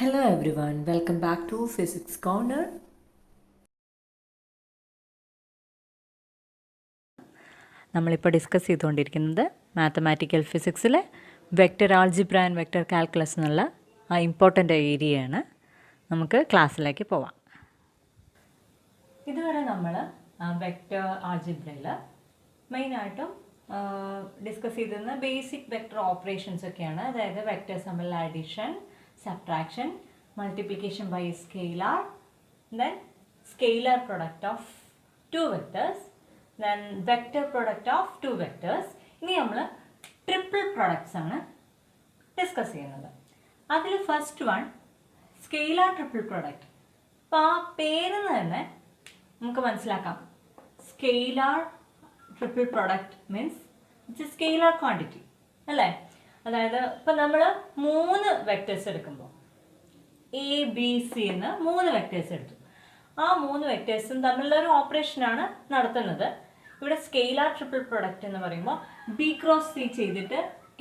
Hello everyone, welcome back to Physics Corner. നമ്മളിപ്പോൾ discuss ചെയ്തുകൊണ്ടിരിക്കുന്നത് mathematical ഫിസിക്സിലെ vector algebra and vector calculus എന്നുള്ള ആ ഇമ്പോർട്ടൻ്റ് ഏരിയയാണ്. നമുക്ക് ക്ലാസ്സിലേക്ക് പോവാം. ഇതുവരെ നമ്മൾ വെക്റ്റർ ആൾജിബ്രയിൽ മെയിനായിട്ടും ഡിസ്കസ് ചെയ്തിരുന്ന ബേസിക് വെക്റ്റർ ഓപ്പറേഷൻസ് ഒക്കെയാണ്. അതായത് വെക്റ്റേഴ്സ് തമ്മിൽ addition, subtraction, multiplication by a scalar, then scalar product of two vectors, then vector product of two vectors. ഇനി നമ്മൾ ട്രിപ്പിൾ പ്രൊഡക്ട്സ് ആണ് ഡിസ്കസ് ചെയ്യുന്നത്. അതിൽ first one scalar triple product. അപ്പോൾ ആ പേരിൽ തന്നെ നമുക്ക് മനസ്സിലാക്കാം, scalar triple product means it's A scalar quantity അല്ലേ. അതായത് ഇപ്പം നമ്മൾ 3 വെക്ടേഴ്സ് എടുക്കുമ്പോൾ എ ബി സി എന്ന് 3 വെക്ടേഴ്സ് എടുത്തു. ആ 3 വെക്ടേഴ്സും തമ്മിലുള്ള ഒരു ഓപ്പറേഷനാണ് നടത്തുന്നത്. ഇവിടെ സ്കെയിലാർ ട്രിപ്പിൾ പ്രൊഡക്റ്റ് എന്ന് പറയുമ്പോൾ ബി ക്രോസ് സി ചെയ്തിട്ട്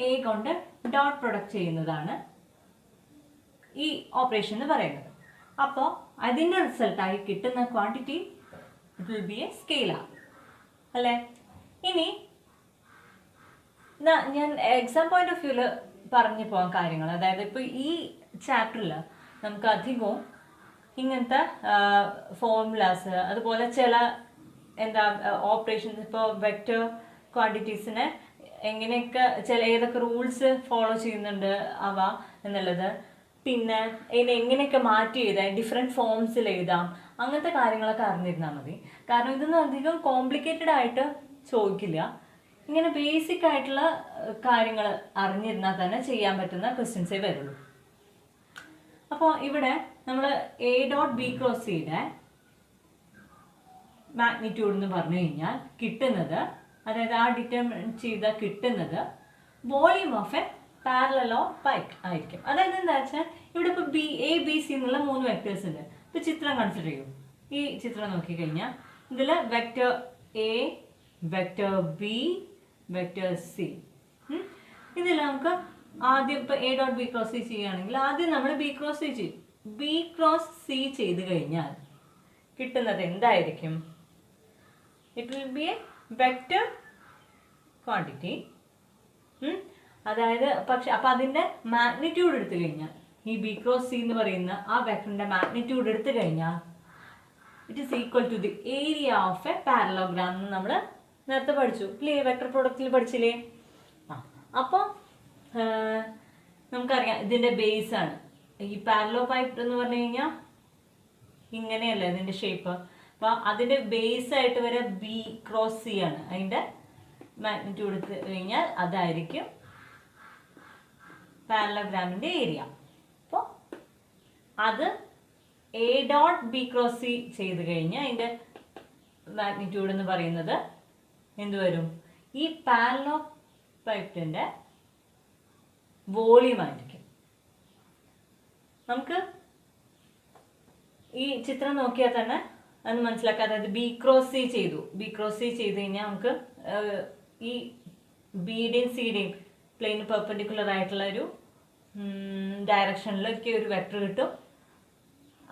എ കൊണ്ട് ഡോട്ട് പ്രൊഡക്റ്റ് ചെയ്യുന്നതാണ് ഈ ഓപ്പറേഷൻ എന്ന് പറയുന്നത്. അപ്പോൾ അതിൻ്റെ റിസൾട്ടായി കിട്ടുന്ന quantity it will be A scalar അല്ലേ. ഇനി ഞാൻ എക്സാം പോയിന്റ് ഓഫ് വ്യൂവിൽ പറഞ്ഞു പോകാൻ കാര്യങ്ങൾ, അതായത് ഇപ്പോൾ ഈ ചാപ്റ്ററിൽ നമുക്ക് അധികവും ഇങ്ങനത്തെ ഫോർമുലാസ്, അതുപോലെ ചില ഓപ്പറേഷൻസ്, ഇപ്പോൾ വെക്റ്റർ ക്വാണ്ടിറ്റീസിനെ എങ്ങനെയൊക്കെ ഏതൊക്കെ റൂൾസ് ഫോളോ ചെയ്യുന്നുണ്ട് അവ എന്നുള്ളത്, പിന്നെ ഇതിനെ എങ്ങനെയൊക്കെ മാറ്റി എഴുതാം, ഡിഫറെൻറ്റ് ഫോംസിൽ എഴുതാം, അങ്ങനത്തെ കാര്യങ്ങളൊക്കെ അറിഞ്ഞിരുന്നാൽ മതി. കാരണം ഇതൊന്നും അധികം കോംപ്ലിക്കേറ്റഡ് ആയിട്ട് ചോദിക്കില്ല. ഇങ്ങനെ ബേസിക് ആയിട്ടുള്ള കാര്യങ്ങൾ അറിഞ്ഞിരുന്നാൽ തന്നെ ചെയ്യാൻ പറ്റുന്ന ക്വസ്റ്റ്യൻസേ വരുള്ളൂ. അപ്പോൾ ഇവിടെ നമ്മൾ എ ഡോട്ട് ബി ക്രോസ് സിയുടെ മാഗ്നിറ്റ്യൂഡ് എന്ന് പറഞ്ഞു കഴിഞ്ഞാൽ കിട്ടുന്നത്, അതായത് ആ ഡിറ്റർമിൻ ചെയ്ത കിട്ടുന്നത് volume of A parallel pipe ആയിരിക്കും. അതായത് എന്താ വെച്ചാൽ ഇവിടെ ഇപ്പോൾ എ ബി സി എന്നുള്ള 3 വെക്ടേഴ്സ് ഉണ്ട്. ഇപ്പോൾ ചിത്രം കൺസിഡർ ചെയ്യൂ. ഈ ചിത്രം നോക്കിക്കഴിഞ്ഞാൽ ഇതിൽ vector A, vector B, vector C. ഇതിൽ നമുക്ക് ആദ്യം ഇപ്പോൾ A dot B cross C ചെയ്യുകയാണെങ്കിൽ ആദ്യം നമ്മൾ ബി ക്രോസ് സി ചെയ്യും. ബി ക്രോസ് സി ചെയ്ത് കഴിഞ്ഞാൽ കിട്ടുന്നത് എന്തായിരിക്കും? It will be A vector quantity. അതായത് പക്ഷെ അപ്പം അതിൻ്റെ മാഗ്നിറ്റ്യൂഡ് എടുത്തു കഴിഞ്ഞാൽ, ഈ ബി ക്രോസ് സി എന്ന് പറയുന്ന ആ വെക്ടറിൻ്റെ മാഗ്നിറ്റ്യൂഡ് എടുത്തു കഴിഞ്ഞാൽ it is equal to the area of a parallelogram എന്ന് നമ്മൾ നേരത്തെ പഠിച്ചു ഇല്ലേ, വെക്ടർ പ്രൊഡക്റ്റിൽ പഠിച്ചില്ലേ. അപ്പോൾ നമുക്കറിയാം ഇതിൻ്റെ ബേസ് ആണ് ഈ പാരലോ പൈപ്പ് എന്ന് പറഞ്ഞു കഴിഞ്ഞാൽ ഇങ്ങനെയല്ല ഇതിൻ്റെ ഷേപ്പ്. അപ്പോൾ അതിൻ്റെ ബേസ് ആയിട്ട് വരെ ബി ക്രോസ് സി ആണ്. അതിൻ്റെ മാഗ്നിറ്റ്യൂഡ് എടുത്ത് കഴിഞ്ഞാൽ അതായിരിക്കും പാരലോഗ്രാമിൻ്റെ ഏരിയ. അപ്പോൾ അത് A dot B cross C ചെയ്ത് കഴിഞ്ഞാൽ അതിൻ്റെ മാഗ്നിറ്റ്യൂഡ് എന്ന് പറയുന്നത് എന്ത് വരും? ഈ പാരലോ പൈപ്പിൻ്റെ വോളിയം ആയിരിക്കും. നമുക്ക് ഈ ചിത്രം നോക്കിയാൽ തന്നെ അത് മനസ്സിലാക്കാം. അതായത് ബി ക്രോസ് സി ചെയ്തു. ബി ക്രോസ് സി ചെയ്ത് കഴിഞ്ഞാൽ നമുക്ക് ഈ ബിയുടെയും സിയുടെയും പ്ലെയിന് പെർപെൻഡിക്കുലർ ആയിട്ടുള്ള ഒരു ഡയറക്ഷനിലൊക്കെ ഒരു വെക്ടർ കിട്ടും.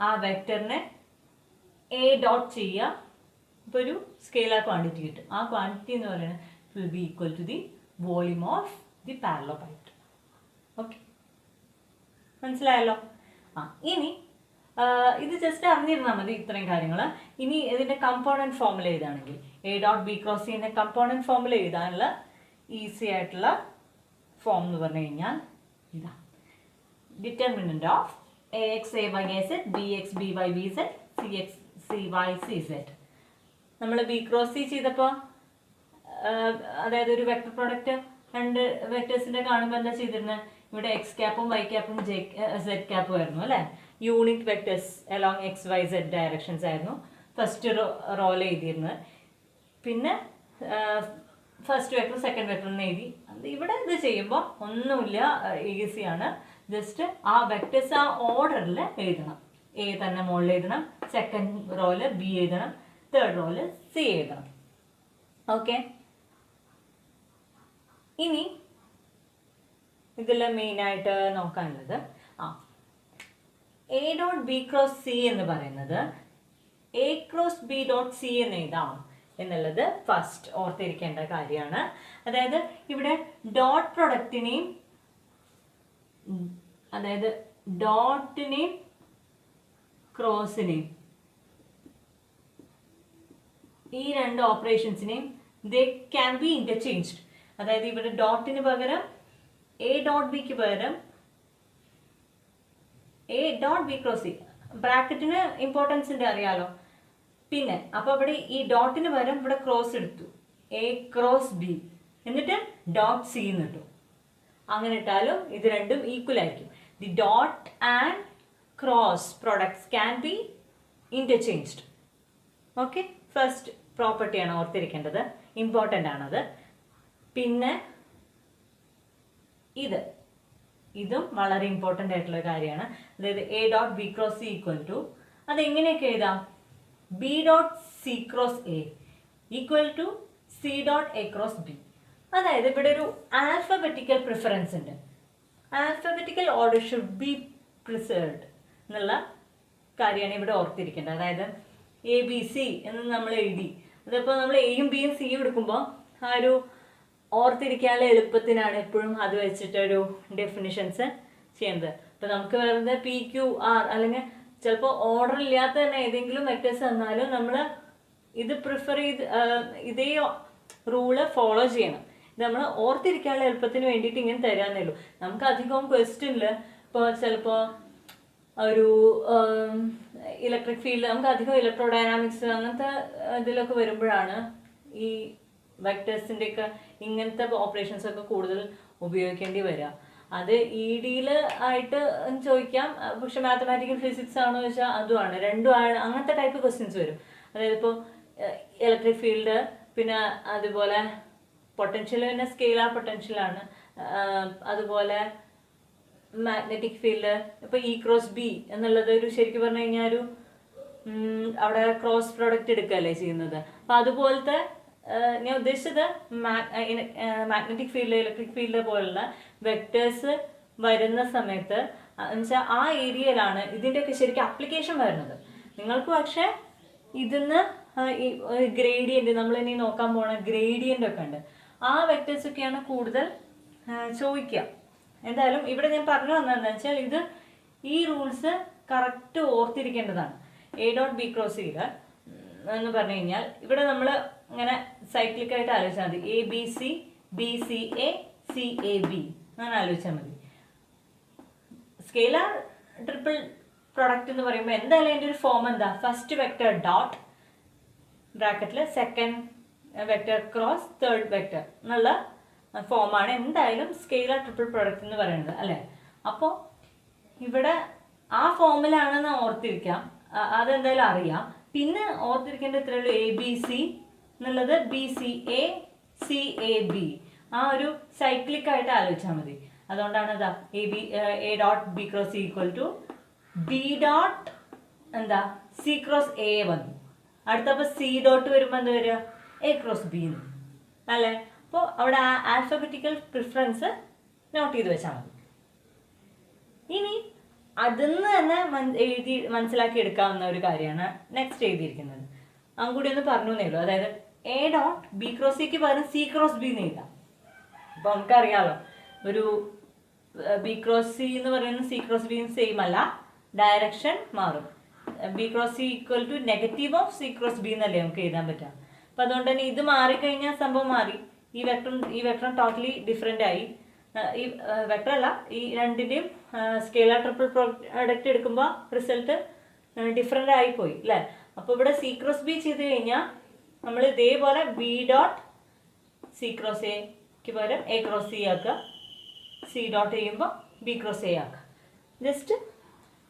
ആ വെക്ടറിനെ എ ഡോട്ട് ചെയ്യുക, ഇപ്പോൾ ഒരു സ്കെയിലാർ ക്വാണ്ടിറ്റി കിട്ടും. ആ ക്വാണ്ടിറ്റി എന്ന് പറയുന്നത് will be equal to the volume of the parallelepiped. Okay, മനസ്സിലായല്ലോ. ഇനി ഇത് ജസ്റ്റ് അറിഞ്ഞിരുന്നാൽ മതി ഇത്രയും കാര്യങ്ങൾ. ഇനി ഇതിൻ്റെ കമ്പോണൻറ്റ് ഫോമുല എഴുതാണെങ്കിൽ എ ഡോട്ട് ബി ക്രോസ് സിൻ്റെ കമ്പോണൻറ്റ് ഫോമുല എഴുതാനുള്ള ഈസി ആയിട്ടുള്ള ഫോം എന്ന് പറഞ്ഞു കഴിഞ്ഞാൽ ഇതാ: determinant of A X A Y A Z, B X B Y B Z, C X C Y C Z. നമ്മൾ ബി ക്രോസ് സി ചെയ്തപ്പോൾ അതായത് ഒരു വെക്ടർ പ്രോഡക്റ്റ് 2 വെക്ടേഴ്സിൻ്റെ കാണുമ്പോൾ എന്താ ചെയ്തിരുന്നത്? ഇവിടെ എക്സ് ക്യാപ്പും വൈ ക്യാപ്പും സെഡ് ക്യാപ്പും ആയിരുന്നു അല്ലേ. Unit vectors along X Y Z directions ആയിരുന്നു ഫസ്റ്റ് റോയിൽ എഴുതിയിരുന്നത്. പിന്നെ ഫസ്റ്റ് വെക്ടർ സെക്കൻഡ് വെക്ടർ എന്ന് എഴുതി. ഇവിടെ ഇത് ചെയ്യുമ്പോൾ ഒന്നുമില്ല, ഈസിയാണ്. ജസ്റ്റ് ആ വെക്ടേഴ്സ് ആ ഓർഡറിൽ എഴുതണം. എ തന്നെ മുകളിൽ എഴുതണം, സെക്കൻഡ് റോയിൽ ബി എഴുതണം, തേർഡ് റോയിൽ സി എഴുതണം. ഓക്കെ, ഇനി ഇതിൽ മെയിനായിട്ട് നോക്കാനുള്ളത് A dot B cross C എന്ന് പറയുന്നത് A cross B dot C എന്ന് എഴുതാം എന്നുള്ളത് ഫസ്റ്റ് ഓർത്തിരിക്കേണ്ട കാര്യമാണ്. അതായത് ഇവിടെ ഡോട്ട് പ്രൊഡക്റ്റിനെയും അതായത് ഡോട്ടിനെയും ക്രോസിനെയും ഈ രണ്ട് ഓപ്പറേഷൻസിനെയും ദേ ക്യാൻ ബി ഇന്റർചേഞ്ച്ഡ്. അതായത് ഇവിടെ ഡോട്ടിന് പകരം എ ഡോട്ട് ബിക്ക് പകരം A dot B cross C, ബ്രാക്കറ്റിന് ഇമ്പോർട്ടൻസ് ഉണ്ട് അറിയാലോ. പിന്നെ അപ്പോൾ ഇവിടെ ഈ ഡോട്ടിന് പകരം ഇവിടെ ക്രോസ് എടുത്തു, എ ക്രോസ് ബി, എന്നിട്ട് ഡോട്ട് സി എന്ന് ഇട്ടു. അങ്ങനെ ഇട്ടാലും ഇത് രണ്ടും ഈക്വൽ ആയിരിക്കും. The dot and cross products can be interchanged. Okay, first പ്രോപ്പർട്ടിയാണ് ഓർത്തിരിക്കേണ്ടത്, ഇമ്പോർട്ടൻ്റ് ആണത്. പിന്നെ ഇതും വളരെ ഇമ്പോർട്ടൻ്റ് ആയിട്ടുള്ള കാര്യമാണ്. അതായത് A dot B cross C equal to, അതെങ്ങനെയൊക്കെ എഴുതാം, B dot C cross A equal to C dot A cross B. അതായത് ഇവിടെ ഒരു ആൽഫബറ്റിക്കൽ പ്രിഫറൻസ് ഉണ്ട്. Alphabetical order should be preserved എന്നുള്ള കാര്യമാണ് ഇവിടെ ഓർത്തിരിക്കേണ്ടത്. അതായത് എ ബി സി എന്ന് നമ്മൾ എഴുതി, അതിപ്പോൾ നമ്മൾ എയും ബിയും സിയും എടുക്കുമ്പോൾ ആ ഒരു ഓർത്തിരിക്കാനുള്ള എളുപ്പത്തിനാണ് എപ്പോഴും അത് വെച്ചിട്ടൊരു ഡെഫിനിഷൻസ് ചെയ്യുന്നത്. ഇപ്പം നമുക്ക് വെറുതെ പി ക്യു ആർ അല്ലെങ്കിൽ ചിലപ്പോൾ ഓർഡർ ഇല്ലാത്ത തന്നെ ഏതെങ്കിലും വെക്ടേഴ്സ് തന്നാലും നമ്മൾ ഇത് പ്രിഫർ ചെയ്ത് ഇതേ റൂള് ഫോളോ ചെയ്യണം. ഇത് നമ്മൾ ഓർത്തിരിക്കാനുള്ള എളുപ്പത്തിന് വേണ്ടിയിട്ട് ഇങ്ങനെ തരാന്നേ ഉള്ളൂ. നമുക്ക് അധികവും ക്വസ്റ്റ്യനിൽ ഇപ്പോൾ ചിലപ്പോൾ ഒരു ഇലക്ട്രിക് ഫീൽഡ്, നമുക്ക് അധികം ഇലക്ട്രോ ഡൈനാമിക്സ് അങ്ങനത്തെ ഇതിലൊക്കെ വരുമ്പോഴാണ് ഈ വെക്ടേഴ്സിൻ്റെയൊക്കെ ഇങ്ങനത്തെ ഓപ്പറേഷൻസ് ഒക്കെ കൂടുതൽ ഉപയോഗിക്കേണ്ടി വരിക. അത് ഇ ഡിയിൽ ആയിട്ട് ചോദിക്കാം, പക്ഷെ മാത്തമാറ്റിക്കൽ ഫിസിക്സ് ആണോ ചോദിച്ചാൽ അതുമാണ്, രണ്ടുമാണ്. അങ്ങനത്തെ ടൈപ്പ് ക്വസ്റ്റ്യൻസ് വരും. അതായത് ഇപ്പോൾ ഇലക്ട്രിക് ഫീൽഡ്, പിന്നെ അതുപോലെ പൊട്ടൻഷ്യൽ, പിന്നെ സ്കെയിലാർ പൊട്ടൻഷ്യലാണ്. അതുപോലെ മാഗ്നറ്റിക് ഫീൽഡ്, ഇപ്പോൾ ഇ ക്രോസ് ബി എന്നുള്ളത് ഒരു ശരിക്കും പറഞ്ഞു കഴിഞ്ഞാൽ ഒരു അവിടെ ക്രോസ് പ്രോഡക്റ്റ് എടുക്കുകയല്ലേ ചെയ്യുന്നത്. അപ്പം അതുപോലത്തെ ഞാൻ ഉദ്ദേശിച്ചത് മാഗ്നറ്റിക് ഫീൽഡ്, ഇലക്ട്രിക് ഫീൽഡ് പോലുള്ള വെക്ടേഴ്സ് വരുന്ന സമയത്ത് എന്നുവെച്ചാൽ ആ ഏരിയയിലാണ് ഇതിൻ്റെയൊക്കെ ശരിക്കും അപ്ലിക്കേഷൻ വരുന്നത്. നിങ്ങൾക്ക് പക്ഷേ ഇതിന്ന് ഈ ഗ്രേഡിയൻ്റ്, നമ്മൾ ഇനി നോക്കാൻ പോണ ഗ്രേഡിയൻ്റ് ഒക്കെ ഉണ്ട്, ആ വെക്ടേഴ്സൊക്കെയാണ് കൂടുതൽ ചോദിക്കുക. എന്തായാലും ഇവിടെ ഞാൻ പറഞ്ഞു വന്നതെന്ന് വെച്ചാൽ ഇത് ഈ റൂൾസ് കറക്റ്റ് ഓർത്തിരിക്കേണ്ടതാണ്. എ ഡോട്ട് ബി ക്രോസ് ചെയ്യുക എന്ന് പറഞ്ഞു കഴിഞ്ഞാൽ ഇവിടെ നമ്മൾ ഇങ്ങനെ സൈക്ലിക്കായിട്ട് ആലോചിച്ചാൽ മതി. A B C, B C A, C A B അങ്ങനെ ആലോചിച്ചാൽ മതി. സ്കെയിലാർ ട്രിപ്പിൾ പ്രൊഡക്റ്റ് എന്ന് പറയുമ്പോൾ എന്തായാലും അതിൻ്റെ ഒരു ഫോം എന്താ, ഫസ്റ്റ് വെക്ടർ ഡോട്ട് ബ്രാക്കറ്റിൽ second vector cross third vector എന്നുള്ള ഫോമാണ് എന്തായാലും സ്കെയിലാർ ട്രിപ്പിൾ പ്രൊഡക്റ്റ് എന്ന് പറയുന്നത് അല്ലേ. അപ്പോൾ ഇവിടെ ആ ഫോമിലാണെന്ന് ഓർത്തിരിക്കാം, അതെന്തായാലും അറിയാം. പിന്നെ ഓർത്തിരിക്കേണ്ട ഇത്രയേ ഉള്ളൂ, എ ബി സി എന്നുള്ളത് B C A, C A B, ആ ഒരു സൈക്ലിക്കായിട്ട് ആലോചിച്ചാൽ മതി. അതുകൊണ്ടാണ് ഇതാ A dot B cross C equal to B dot എന്താ സി ക്രോസ് എ വന്നു. അടുത്തപ്പോൾ സി ഡോട്ട് വരുമ്പോൾ എന്താ വരിക, എ ക്രോസ് ബി എന്ന് അല്ലേ. അപ്പോൾ അവിടെ ആ ആൽഫബറ്റിക്കൽ പ്രിഫറൻസ് നോട്ട് ചെയ്ത് വെച്ചാൽ മതി. ഇനി അതിന്ന് തന്നെ മനസ്സിലാക്കി എടുക്കാവുന്ന ഒരു കാര്യമാണ് നെക്സ്റ്റ് എഴുതിയിരിക്കുന്നത്. കൂടി ഒന്ന് പറഞ്ഞു എന്നേ ഉള്ളൂ. അതായത് എ ഡോട്ട് ബി ക്രോസ് സിക്ക് പകരം സി ക്രോസ് ബി എന്ന് എഴുതാം. അപ്പോൾ നമുക്കറിയാമല്ലോ, ഒരു ബി ക്രോസ് സി എന്ന് പറയുന്നത് സി ക്രോസ് ബി സെയിം അല്ല, ഡയറക്ഷൻ മാറും. B cross C equal to negative of C cross B എന്നല്ലേ നമുക്ക് എഴുതാൻ പറ്റുക. അപ്പം അതുകൊണ്ട് തന്നെ ഇത് മാറിക്കഴിഞ്ഞാൽ സംഭവം മാറി. ഈ വെക്ടറും ടോട്ടലി ഡിഫറെൻ്റ് ആയി. ഈ വെക്ടർ അല്ല, ഈ രണ്ടിൻ്റെയും സ്കെയിലാർ ട്രിപ്പിൾ പ്രൊഡക്റ്റ് എടുക്കുമ്പോൾ റിസൾട്ട് ഡിഫറെൻ്റ് ആയിപ്പോയി അല്ലേ. അപ്പോൾ ഇവിടെ സി ക്രോസ് ബി ചെയ്ത് കഴിഞ്ഞാൽ നമ്മൾ ഇതേപോലെ ബി ഡോട്ട് സി ക്രോസ് എക്ക് പകരം എ ക്രോസ് സി ആക്കുക, സി ഡോട്ട് ചെയ്യുമ്പോൾ ബി ക്രോസ് എ ആക്കുക. ജസ്റ്റ്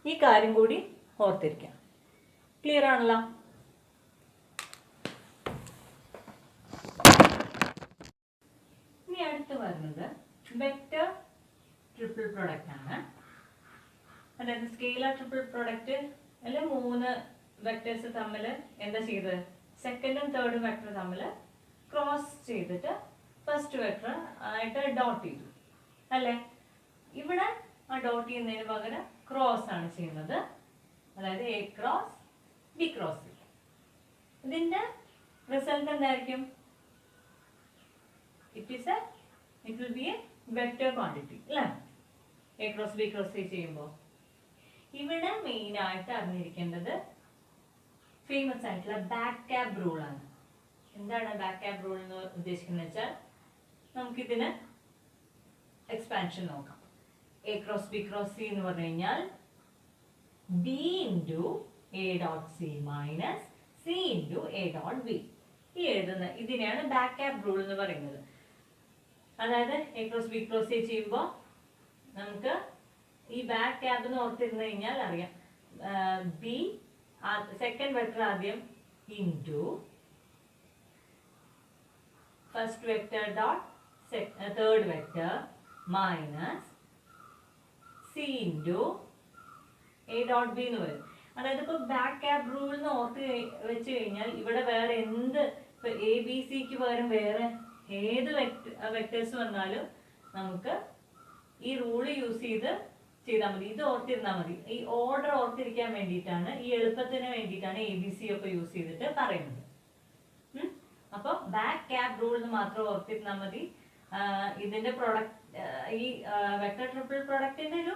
ഈ കാര്യം കൂടി ഓർത്തിരിക്കാം. ക്ലിയർ ആണല്ലോ. ഇനി അടുത്ത് വരുന്നത് വെക്ടർ ട്രിപ്പിൾ പ്രൊഡക്റ്റ് ആണ്. അതായത് സ്കെയിലാർ ട്രിപ്പിൾ പ്രൊഡക്റ്റ് അല്ലെ, 3 വെക്ടേഴ്സ് തമ്മിൽ എന്താ ചെയ്തത്, സെക്കൻഡും തേർഡും വെക്ടർ തമ്മിൽ ക്രോസ് ചെയ്തിട്ട് ഫസ്റ്റ് വെക്ടർ ആയിട്ട് ഡോട്ട് ചെയ്തു അല്ലേ. ഇവിടെ ആ ഡോട്ട് ചെയ്യുന്നതിന് പകരം ക്രോസ് ആണ് ചെയ്യുന്നത്. അതായത് A cross B cross C. ഇതിന്റെ റിസൾട്ട് എന്തായിരിക്കും? It will be a vector quantity അല്ലേ? A cross B cross C ചെയ്യുമ്പോൾ ഇവിടെ മെയിൻ ആയിട്ട് അറിഞ്ഞിരിക്കേണ്ടത് ഫേമസ് ആയിട്ടുള്ള ബാക്ക് ക്യാബ് റൂൾ ആണ്. എന്താണ് ബാക്ക് ക്യാബ് റൂൾ എന്ന് ഉദ്ദേശിക്കുന്നത് വെച്ചാൽ നമുക്കിതിന് എക്സ്പാൻഷൻ നോക്കാം. A cross B cross C എന്ന് പറഞ്ഞു കഴിഞ്ഞാൽ B into A dot C minus C into A dot B. ഈ എഴുതുന്ന ഇതിനെയാണ് ബാക്ക് ക്യാബ് റൂൾ എന്ന് പറയുന്നത്. അതായത് A cross B cross C ചെയ്യുമ്പോൾ നമുക്ക് ഈ ബാക്ക് ക്യാബ് എന്ന് ഓർത്തിരുന്നു കഴിഞ്ഞാൽ അറിയാം, ബി സെക്കൻഡ് വെക്ടർ ആദ്യം into first vector dot third vector minus C into A dot B എന്ന് വരും. അതായത് ഇപ്പോൾ ബാക്ക് ക്യാബ് റൂൾ എന്ന് ഓർത്ത് വെച്ച് കഴിഞ്ഞാൽ ഇവിടെ വേറെ എന്ത്, ഇപ്പൊ എ ബി സിക്ക് പകരം വേറെ ഏത് വെക്ടേഴ്സ് വന്നാലും നമുക്ക് ഈ റൂള് യൂസ് ചെയ്താൽ മതി. ഇത് ഓർത്തിരുന്നാൽ മതി. ഈ ഓർഡർ ഓർത്തിരിക്കാൻ വേണ്ടിയിട്ടാണ്, ഈ എളുപ്പത്തിന് വേണ്ടിയിട്ടാണ് എ ബി സി ഒക്കെ യൂസ് ചെയ്തിട്ട് പറയുന്നത്. അപ്പൊ ബാക്ക് ക്യാബ് റൂൾ എന്ന് മാത്രം ഓർത്തിരുന്നാൽ മതി. ഇതിന്റെ പ്രൊഡക്റ്റ്, ഈ വെക്ടർ ട്രിപ്പിൾ പ്രൊഡക്റ്റിന്റെ ഒരു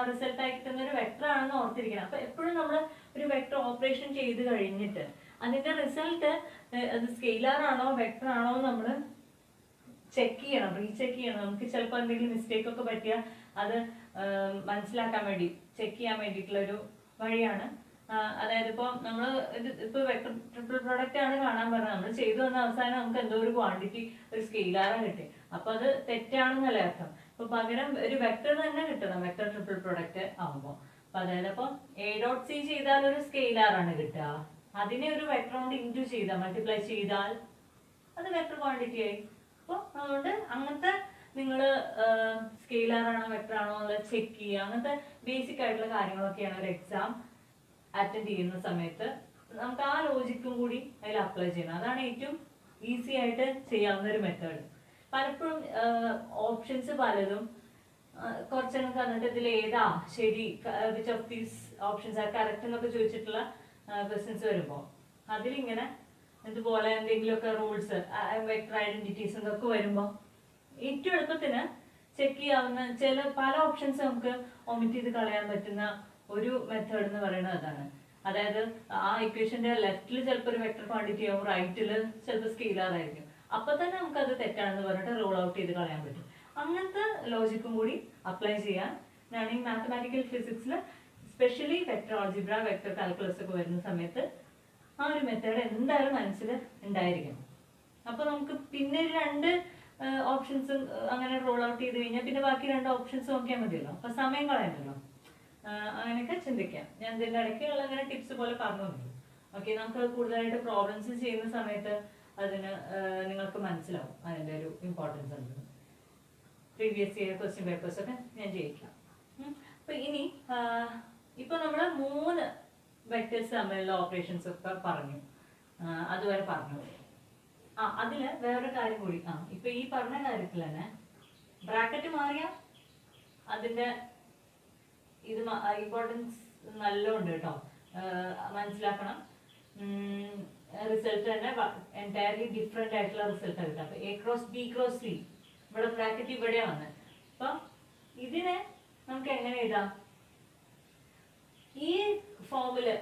റിസൾട്ട് ആയി കിട്ടുന്ന ഒരു വെക്ടർ ആണെന്ന് ഓർത്തിരിക്കണം. അപ്പൊ എപ്പോഴും നമ്മൾ ഒരു വെക്ടർ ഓപ്പറേഷൻ ചെയ്ത് കഴിഞ്ഞിട്ട് അതിന്റെ റിസൾട്ട് അത് സ്കെയിലർ ആണോ വെക്ടർ ആണോ നമ്മൾ ചെക്ക് ചെയ്യണം, റീചെക്ക് ചെയ്യണം. നമുക്ക് ചിലപ്പോൾ എന്തെങ്കിലും മിസ്റ്റേക്ക് ഒക്കെ പറ്റിയാൽ അത് മനസ്സിലാക്കാൻ വേണ്ടി ചെക്ക് ചെയ്യാൻ വേണ്ടിയിട്ടുള്ള ഒരു വഴിയാണ്. അതായത് ഇപ്പോൾ നമ്മൾ ഇപ്പൊ വെക്ടർ ട്രിപ്പിൾ പ്രോഡക്റ്റ് ആണ് കാണാൻ പറഞ്ഞത്, നമ്മൾ ചെയ്തു വന്ന അവസാനം നമുക്ക് എന്തോ ഒരു ക്വാണ്ടിറ്റി ഒരു സ്കെയിലാറാ കിട്ടി. അപ്പൊ അത് തെറ്റാണെന്നല്ലേ അർത്ഥം. അപ്പൊ പകരം ഒരു വെക്ടർ തന്നെ കിട്ടണം വെക്ടർ ട്രിപ്പിൾ പ്രോഡക്റ്റ് ആവുമ്പോൾ. അപ്പൊ അതായത് അപ്പൊ എ ഡോട്ട് സി ചെയ്താൽ ഒരു സ്കെയിലാറാണ് കിട്ടുക. അതിനെ ഒരു വെക്ടർ കൊണ്ട് ഇൻറ്റു ചെയ്താൽ, മൾട്ടിപ്ലൈ ചെയ്താൽ അത് വെക്ടർ ക്വാണ്ടിറ്റി ആയി. അപ്പോൾ അതുകൊണ്ട് അങ്ങനത്തെ നിങ്ങൾ സ്കെയിലർ ആണോ വെക്ടർ ആണോ എന്നുള്ളത് ചെക്ക് ചെയ്യുക. അങ്ങനത്തെ ബേസിക് ആയിട്ടുള്ള കാര്യങ്ങളൊക്കെയാണ് ഒരു എക്സാം അറ്റൻഡ് ചെയ്യുന്ന സമയത്ത് നമുക്ക് ആ ലോജിക്കും കൂടി അതിൽ അപ്ലൈ ചെയ്യണം. അതാണ് ഏറ്റവും ഈസി ആയിട്ട് ചെയ്യാവുന്ന ഒരു മെത്തേഡ്. പലപ്പോഴും ഓപ്ഷൻസ് പലതും കുറച്ചെണ്ണം തന്നിട്ട് ഇതിൽ ഏതാ ശരി, which of these options are correct എന്നൊക്കെ ചോദിച്ചിട്ടുള്ള ക്വസ്റ്റ്യൻസ് വരുമ്പോൾ അതിലിങ്ങനെ ഇതുപോലെ എന്തെങ്കിലുമൊക്കെ റൂൾസ്, വെക്ടർ ഐഡന്റിറ്റീസ് എന്നൊക്കെ വരുമ്പോൾ ഏറ്റവും എളുപ്പത്തിന് ചെക്ക് ചെയ്യാവുന്ന പല ഓപ്ഷൻസ് നമുക്ക് ഒമിറ്റ് ചെയ്ത് കളയാൻ പറ്റുന്ന ഒരു മെത്തേഡ് എന്ന് പറയുന്നത് അതാണ്. അതായത് ആ ഇക്വേഷന്റെ ലെഫ്റ്റിൽ ചിലപ്പോൾ ഒരു വെക്ടർ ക്വാണ്ടിറ്റി ആവും, റൈറ്റിൽ ചിലപ്പോൾ സ്കെയിലർ ആയിരിക്കും. അപ്പൊ തന്നെ നമുക്ക് അത് തെറ്റാണെന്ന് പറഞ്ഞിട്ട് റൂൾ ഔട്ട് ചെയ്ത് കളയാൻ പറ്റും. അങ്ങനത്തെ ലോജിക്കും കൂടി അപ്ലൈ ചെയ്യാൻ ഞാൻ ഈ മാത്തമാറ്റിക്കൽ ഫിസിക്സിൽ specially vector algebra, vector calculus ഒക്കെ വരുന്ന സമയത്ത് ആ ഒരു മെത്തേഡ് എന്തായാലും മനസ്സിൽ ഉണ്ടായിരിക്കണം. അപ്പൊ നമുക്ക് പിന്നെ രണ്ട് ഓപ്ഷൻസ് അങ്ങനെ റോൾ ഔട്ട് ചെയ്ത് കഴിഞ്ഞാൽ പിന്നെ ബാക്കി രണ്ട് ഓപ്ഷൻസ് നോക്കിയാൽ മതിയല്ലോ. അപ്പൊ സമയം കളയണ്ടല്ലോ. അങ്ങനെയൊക്കെ ചിന്തിക്കാം. ഞാൻ ഇതിന്റെ ഇടയ്ക്കുള്ള അങ്ങനെ ടിപ്സ് പോലെ പറഞ്ഞു തന്നു. ഓക്കെ, നമുക്ക് കൂടുതലായിട്ട് പ്രോബ്ലംസ് ചെയ്യുന്ന സമയത്ത് അതിന് നിങ്ങൾക്ക് മനസ്സിലാവും അതിന്റെ ഒരു ഇമ്പോർട്ടൻസ് ഉണ്ട്. പ്രീവിയസ് ഇയർ ക്വസ്റ്റ്യൻ പേപ്പേഴ്സ് ഒക്കെ ഞാൻ ചെയ്യിക്കാം. അപ്പൊ ഇനി ഇപ്പൊ നമ്മള് 3 വെക്ടേഴ്സ് തമ്മിലുള്ള ഓപ്പറേഷൻസ് ഒക്കെ പറഞ്ഞു, അതുവരെ പറഞ്ഞു. അതില് വേറൊരു കാര്യം കൂടി. ഇപ്പൊ ഈ പറഞ്ഞ കാര്യത്തിൽ തന്നെ ബ്രാക്കറ്റ് മാറിയ അതിന്റെ ഇത് ഇമ്പോർട്ടൻസ് നല്ലോണ്ട് കേട്ടോ, മനസ്സിലാക്കണം. റിസൾട്ട് തന്നെ എൻറ്റയർലി ഡിഫറെന്റ് ആയിട്ടുള്ള റിസൾട്ട് കിട്ടും. അപ്പൊ A cross B cross C, ഇവിടെ ബ്രാക്കറ്റ് ഇവിടെ വന്ന്. അപ്പൊ ഇതിനെ നമുക്ക് എങ്ങനെ എഴുതാം? ഈ ഫോമില്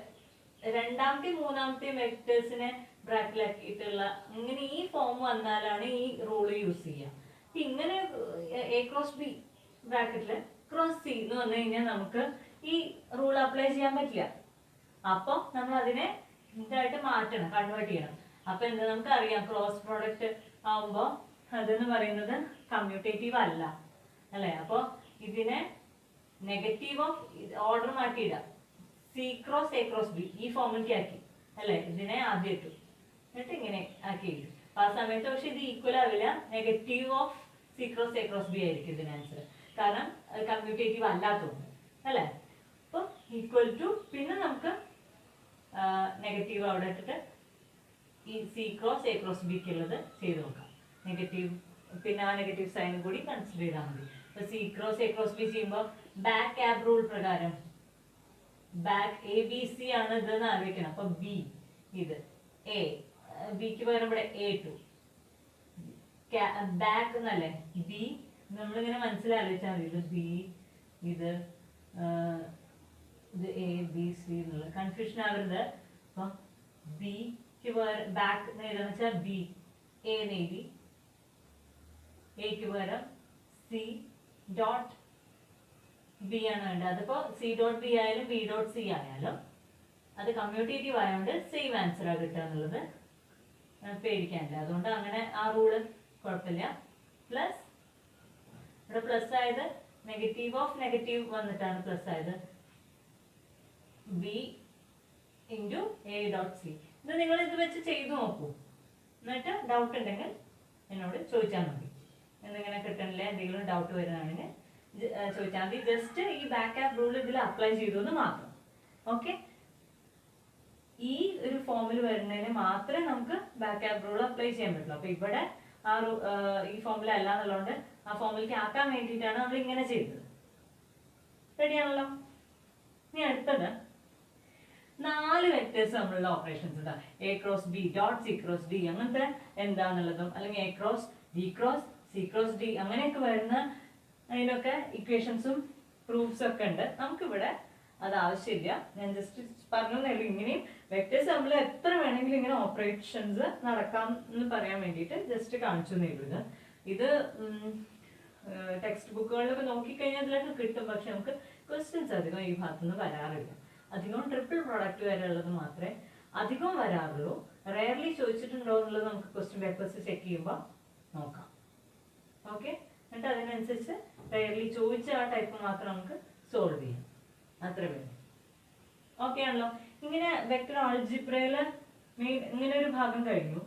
രണ്ടാമത്തെ മൂന്നാമത്തെ വെക്ടേഴ്സിനെ ബ്രാക്കറ്റിലാക്കിയിട്ടുള്ള ഇങ്ങനെ ഈ ഫോം വന്നാലാണ് ഈ റൂള് യൂസ് ചെയ്യുക. ഇങ്ങനെ എ ക്രോസ് ബി ബ്രാക്കറ്റില് ക്രോസ് സി എന്ന് വന്നു കഴിഞ്ഞാൽ നമുക്ക് ഈ റൂൾ അപ്ലൈ ചെയ്യാൻ പറ്റില്ല. അപ്പൊ നമ്മൾ അതിനെ ഇതായിട്ട് മാറ്റണം, കൺവേർട്ട് ചെയ്യണം. അപ്പൊ എന്താ നമുക്ക് അറിയാം, ക്രോസ് പ്രോഡക്റ്റ് ആവുമ്പോ അതെന്ന് പറയുന്നത് കമ്മ്യൂട്ടേറ്റീവ് അല്ല അല്ലെ? അപ്പൊ ഇതിനെ നെഗറ്റീവ് ഓഫ് ഓർഡർ മാറ്റിയിടാം. C cross A cross B ഈ ഫോമിലേക്ക് ആക്കി അല്ലെ? ഇതിനെ ആദ്യം ഇട്ടു, എന്നിട്ട് ഇങ്ങനെ ആക്കി ഇട്ടു. അപ്പൊ ആ സമയത്ത് പക്ഷെ ഇത് ഈക്വൽ ആവില്ല, negative of C cross A cross B ആയിരിക്കും ഇതിന് ആൻസർ. കാരണം കമ്മ്യൂട്ടേറ്റീവ് അല്ലാത്തതുകൊണ്ട് അല്ലെ? അപ്പൊ ഈക്വൽ ടു, പിന്നെ നമുക്ക് നെഗറ്റീവ് അവിടെ ഇട്ടിട്ട് ഈ സി ക്രോസ് എ ക്രോസ് ബിക്ക് ഉള്ളത് ചെയ്ത് നോക്കാം. നെഗറ്റീവ്, പിന്നെ ആ നെഗറ്റീവ് സൈനും കൂടി കൺസിഡർ ചെയ്താൽ മതി. അപ്പൊ C cross A cross B ചെയ്യുമ്പോൾ ബാക്ക് ആബ് റൂൾ പ്രകാരം ബാക്ക് എ ബി സി ആണ് ഇതെന്ന് ആലോചിക്കണം. അപ്പൊ ബി ഇത് എ, ബിക്ക് പകരം ഇവിടെ എ ടു, ബാക്ക് എന്നല്ലേ ബി, നമ്മളിങ്ങനെ മനസ്സിലാലോചിച്ചാൽ മതി. ഇത് ബി, ഇത് എ ബി സി എന്നുള്ളത് കൺഫ്യൂഷൻ ആവരുത്. അപ്പം ബിക്ക് പകരം ബാക്ക് എഴുതാന്ന് വെച്ചാൽ ബി എ എഴുതി, എക്ക് പകരം സി ഡോട്ട് ബി ആണ് വേണ്ടത്. അതിപ്പോ സി ഡോട്ട് ബി ആയാലും ബി ഡോട്ട് സി ആയാലും അത് കമ്മ്യൂട്ടേറ്റീവ് ആയതുകൊണ്ട് സെയിം ആൻസറാ കിട്ടുക എന്നുള്ളത് പേടിക്കാനില്ല. അതുകൊണ്ട് അങ്ങനെ ആ റൂള് കുഴപ്പമില്ല. പ്ലസ് ഇവിടെ പ്ലസ് ആയത് നെഗറ്റീവ് ഓഫ് നെഗറ്റീവ് വന്നിട്ടാണ് പ്ലസ് ആയത്, B into A dot C. ഇത് നിങ്ങൾ ഇത് വെച്ച് ചെയ്തു നോക്കൂ, എന്നിട്ട് ഡൗട്ട് ഉണ്ടെങ്കിൽ എന്നോട് ചോദിച്ചാൽ മതി. എന്തെങ്കിലും കിട്ടണില്ല, എന്തെങ്കിലും ഡൗട്ട് വരുന്നതാണെങ്കിൽ ചോദിച്ചാൽ മതി. ജസ്റ്റ് ഈ ബാക്ക് ആപ്പ് റൂൾ ഇതിൽ അപ്ലൈ ചെയ്തു എന്ന് മാത്രം. ഓക്കെ, ഈ ഒരു ഫോമിൽ വരുന്നതിന് മാത്രമേ നമുക്ക് ബാക്ക് ആപ്പ് റൂൾ അപ്ലൈ ചെയ്യാൻ പറ്റുള്ളൂ. അപ്പൊ ഇവിടെ ആ ഈ ഫോമിൽ അല്ല എന്നുള്ളതുകൊണ്ട് ആ ഫോമിലേക്ക് ആക്കാൻ വേണ്ടിയിട്ടാണ് നമ്മൾ ഇങ്ങനെ ചെയ്തത്. റെഡിയാണല്ലോ. ഇനി അടുത്തത് 4 വെക്ടേഴ്സ് നമ്മളുടെ ഓപ്പറേഷൻസ് ഉണ്ട്. A cross B dot C cross D അങ്ങനത്തെ എന്താന്നുള്ളതും, അല്ലെങ്കിൽ A cross B cross C cross D അങ്ങനെയൊക്കെ വരുന്ന അതിനൊക്കെ ഇക്വേഷൻസും പ്രൂഫ്സും ഒക്കെ ഉണ്ട്. നമുക്കിവിടെ അത് ആവശ്യമില്ല. ഞാൻ ജസ്റ്റ് പറഞ്ഞേ ഉള്ളൂ. ഇങ്ങനെയും വെക്ടേഴ്സ് നമ്മൾ എത്ര വേണമെങ്കിലും ഇങ്ങനെ ഓപ്പറേഷൻസ് നടക്കാം എന്ന് പറയാൻ വേണ്ടിയിട്ട് ജസ്റ്റ് കാണിച്ചു തന്നേ. ഇത് ടെക്സ്റ്റ് ബുക്കുകളിലൊക്കെ നോക്കിക്കഴിഞ്ഞാൽ അതിലൊക്കെ കിട്ടും. പക്ഷെ നമുക്ക് ക്വസ്റ്റ്യൻസ് അധികം ഈ ഭാഗത്തുനിന്ന് വരാറില്ല. അധികം ട്രിപ്പിൾ പ്രോഡക്റ്റ് വരെ ഉള്ളത് മാത്രമേ അധികം വരാറുള്ളൂ. റെയർലി ചോദിച്ചിട്ടുണ്ടോ എന്നുള്ളത് നമുക്ക് ക്വസ്റ്റ്യൻ പേപ്പേഴ്സ് ചെക്ക് ചെയ്യുമ്പോൾ നോക്കാം. ഓക്കെ, എന്നിട്ട് അതിനനുസരിച്ച് റെയർലി ചോദിച്ച ആ ടൈപ്പ് മാത്രം നമുക്ക് സോൾവ് ചെയ്യാം. അത്ര വേണം. ഓക്കെ ആണല്ലോ. ഇങ്ങനെ വെക്ടർ ആൾജിബ്രയില് ഇങ്ങനെ ഒരു ഭാഗം കഴിഞ്ഞു.